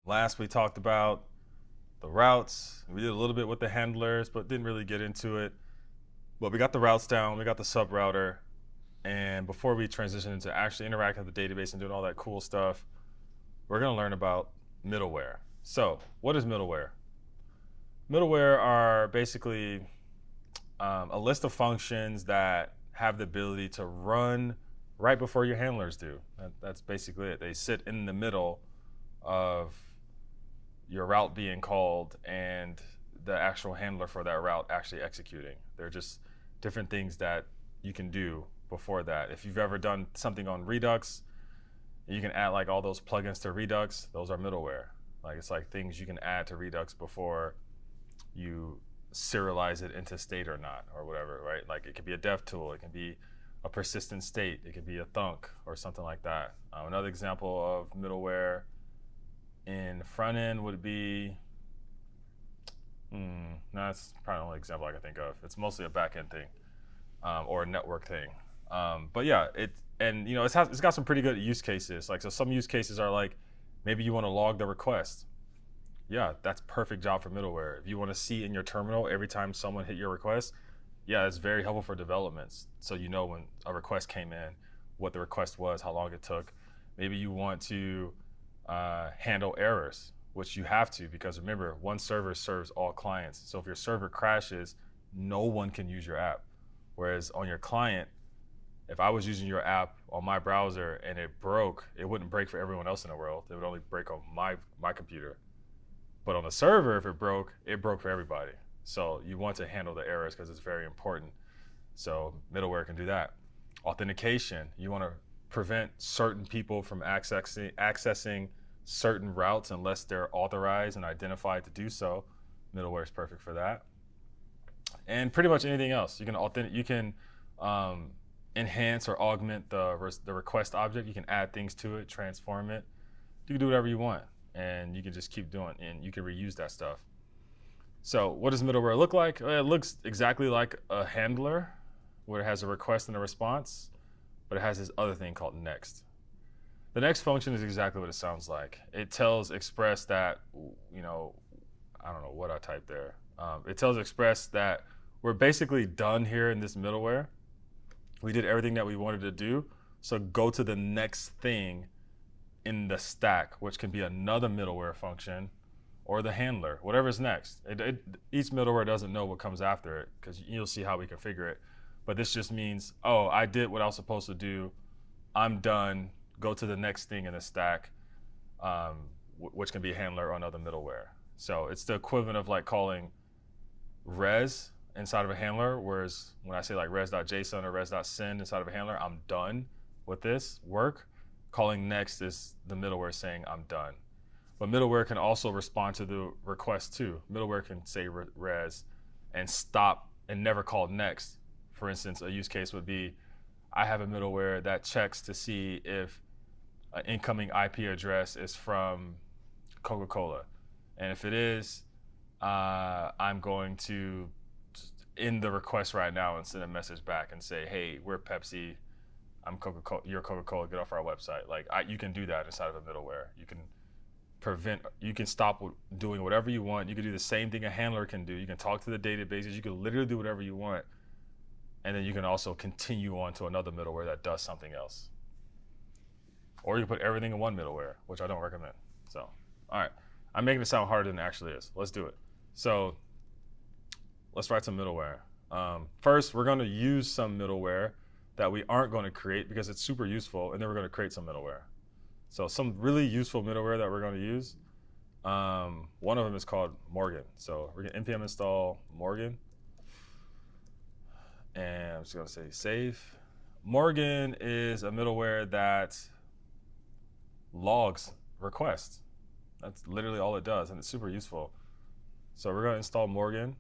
Last we talked about the routes. We did a little bit with the handlers, but didn't really get into it. But we got the routes down, we got the sub router, and before we transition into actually interacting with the database and doing all that cool stuff, we're gonna learn about middleware. So, what is middleware? Middleware are basically a list of functions that have the ability to run right before your handlers do. That's basically it. They sit in the middle of your route being called and the actual handler for that route actually executing. They're just different things that you can do before that. If you've ever done something on Redux, you can add like all those plugins to Redux. Those are middleware. Like it's like things you can add to Redux before you serialize it into state or not, or whatever, right? Like it could be a dev tool, it can be a persistent state, it could be a thunk or something like that. Another example of middleware in front end would be, no, that's probably the only example I can think of. It's mostly a back end thing or a network thing. But yeah, it's got some pretty good use cases. Like so, some use cases are like maybe you want to log the request. Yeah, that's perfect job for middleware. If you want to see in your terminal every time someone hit your request, yeah, it's very helpful for developments. So you know when a request came in, what the request was, how long it took. Maybe you want to handle errors, which you have to, because remember, one server serves all clients. So if your server crashes, no one can use your app. Whereas on your client, if I was using your app on my browser and it broke, it wouldn't break for everyone else in the world. It would only break on my computer. But on the server, if it broke for everybody. So you want to handle the errors because it's very important. So middleware can do that. Authentication, you want to prevent certain people from accessing certain routes unless they're authorized and identified to do so. Middleware is perfect for that. And pretty much anything else. You can enhance or augment the request object. You can add things to it, transform it. You can do whatever you want, and you can just keep doing, and you can reuse that stuff. So what does middleware look like? It looks exactly like a handler, where it has a request and a response, but it has this other thing called next. The next function is exactly what it sounds like. It tells Express that, I don't know what I typed there. It tells Express that we're basically done here in this middleware. We did everything that we wanted to do, so go to the next thing in the stack, which can be another middleware function or the handler, whatever's next. Each middleware doesn't know what comes after it, because you'll see how we configure it. But this just means, oh, I did what I was supposed to do. I'm done. Go to the next thing in the stack, which can be a handler or another middleware. So it's the equivalent of like calling res inside of a handler, whereas when I say like res.json or res.send inside of a handler, I'm done with this work. Calling next is the middleware saying I'm done. But middleware can also respond to the request too. Middleware can say res and stop and never call next. For instance, a use case would be, I have a middleware that checks to see if an incoming IP address is from Coca-Cola. And if it is, I'm going to end the request right now and send a message back and say, hey, we're Pepsi, I'm Coca-Cola, you're Coca-Cola, get off our website. Like you can do that inside of a middleware. You can stop doing whatever you want. You can do the same thing a handler can do. You can talk to the databases. You can literally do whatever you want. And then you can also continue on to another middleware that does something else. Or you can put everything in one middleware, which I don't recommend. So, all right. I'm making it sound harder than it actually is. Let's do it. So let's write some middleware. First, we're going to use some middleware that we aren't going to create because it's super useful, and then we're going to create some middleware. So some really useful middleware that we're going to use, one of them is called Morgan. So we're going to npm install Morgan, and I'm just going to say save. Morgan is a middleware that logs requests. That's literally all it does, and it's super useful. So we're going to install Morgan,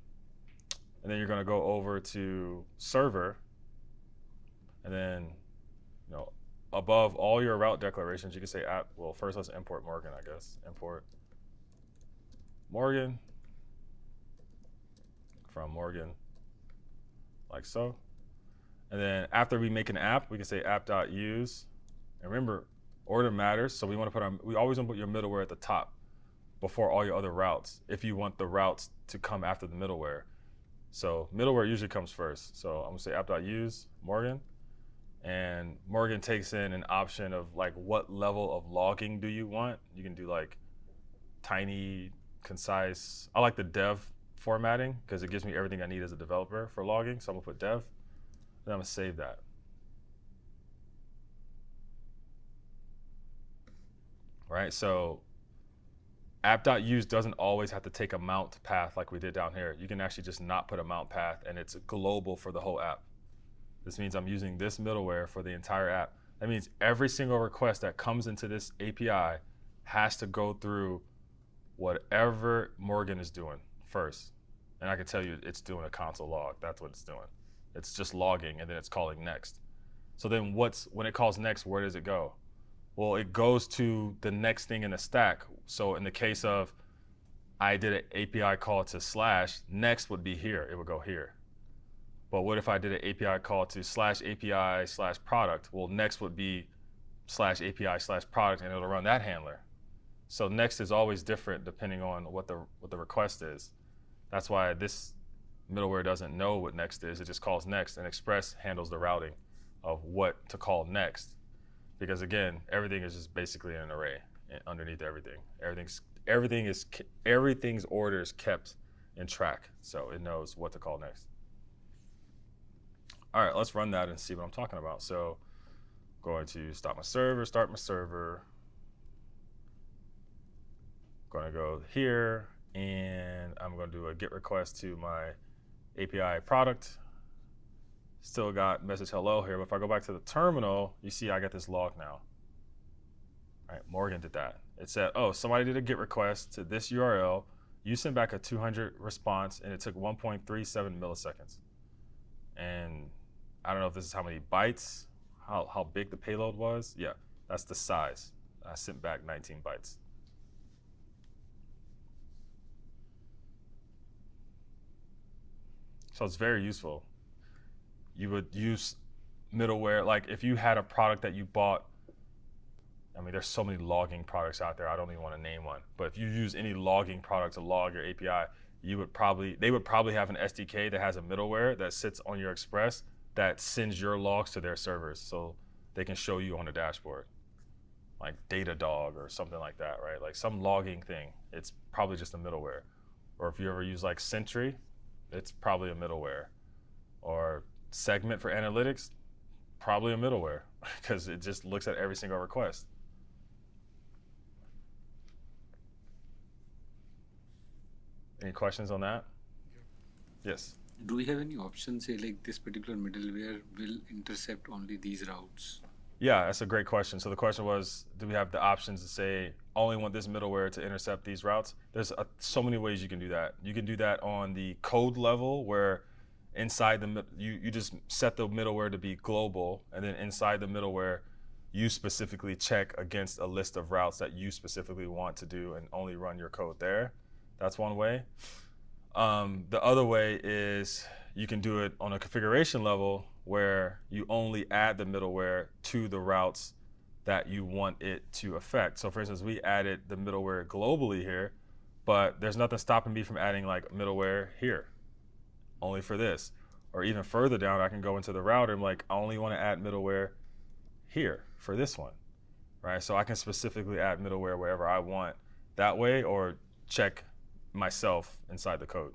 and then you're going to go over to server, and then above all your route declarations, you can say app. Well, first let's import Morgan, I guess. Import Morgan from Morgan, like so. And then after we make an app, we can say app.use. And remember, order matters. So we always want to put your middleware at the top. before all your other routes if you want the routes to come after the middleware. So middleware usually comes first. So I'm gonna say app.use Morgan, and Morgan takes in an option of like what level of logging do you want. You can do like tiny, concise. I like the dev formatting because it gives me everything I need as a developer for logging. So I'm gonna put dev, then I'm gonna save that. Right, so app.use doesn't always have to take a mount path like we did down here. You can actually just not put a mount path and it's global for the whole app. This means I'm using this middleware for the entire app. That means every single request that comes into this API has to go through whatever Morgan is doing first. And I can tell you it's doing a console log. That's what it's doing. It's just logging and then it's calling next. So then when it calls next, where does it go? Well, it goes to the next thing in the stack. So in the case of I did an API call to slash, next would be here. It would go here. But what if I did an API call to /API/product? Well, next would be /API/product, and it'll run that handler. So next is always different depending on what the request is. That's why this middleware doesn't know what next is. It just calls next, and Express handles the routing of what to call next. Because again, everything is just basically an array underneath everything. Everything's order is kept in track, so it knows what to call next. All right, let's run that and see what I'm talking about. So going to start my server. Going to go here, and I'm going to do a GET request to my API product. Still got message hello here, but if I go back to the terminal, you see I got this log now. All right, Morgan did that. It said, oh, somebody did a GET request to this URL. You sent back a 200 response, and it took 1.37 milliseconds. And I don't know if this is how many bytes, how big the payload was. Yeah, that's the size. I sent back 19 bytes. So it's very useful. You would use middleware, like if you had a product that you bought, I mean, there's so many logging products out there, I don't even want to name one. But if you use any logging product to log your API, they would probably have an SDK that has a middleware that sits on your Express that sends your logs to their servers so they can show you on a dashboard, like Datadog or something like that, right? Like some logging thing, it's probably just a middleware. Or if you ever use like Sentry, it's probably a middleware. Or Segment for analytics, probably a middleware because it just looks at every single request. Any questions on that? Yes. Do we have any options, say like this particular middleware will intercept only these routes? Yeah, that's a great question. So the question was, do we have the options to say, only want this middleware to intercept these routes? There's so many ways you can do that. You can do that on the code level where inside you just set the middleware to be global, and then inside the middleware, you specifically check against a list of routes that you specifically want to do and only run your code there. That's one way. The other way is you can do it on a configuration level where you only add the middleware to the routes that you want it to affect. So for instance, we added the middleware globally here, but there's nothing stopping me from adding like middleware here, only for this. Or even further down, I can go into the router and like, I only want to add middleware here for this one, right? So I can specifically add middleware wherever I want that way, or check myself inside the code.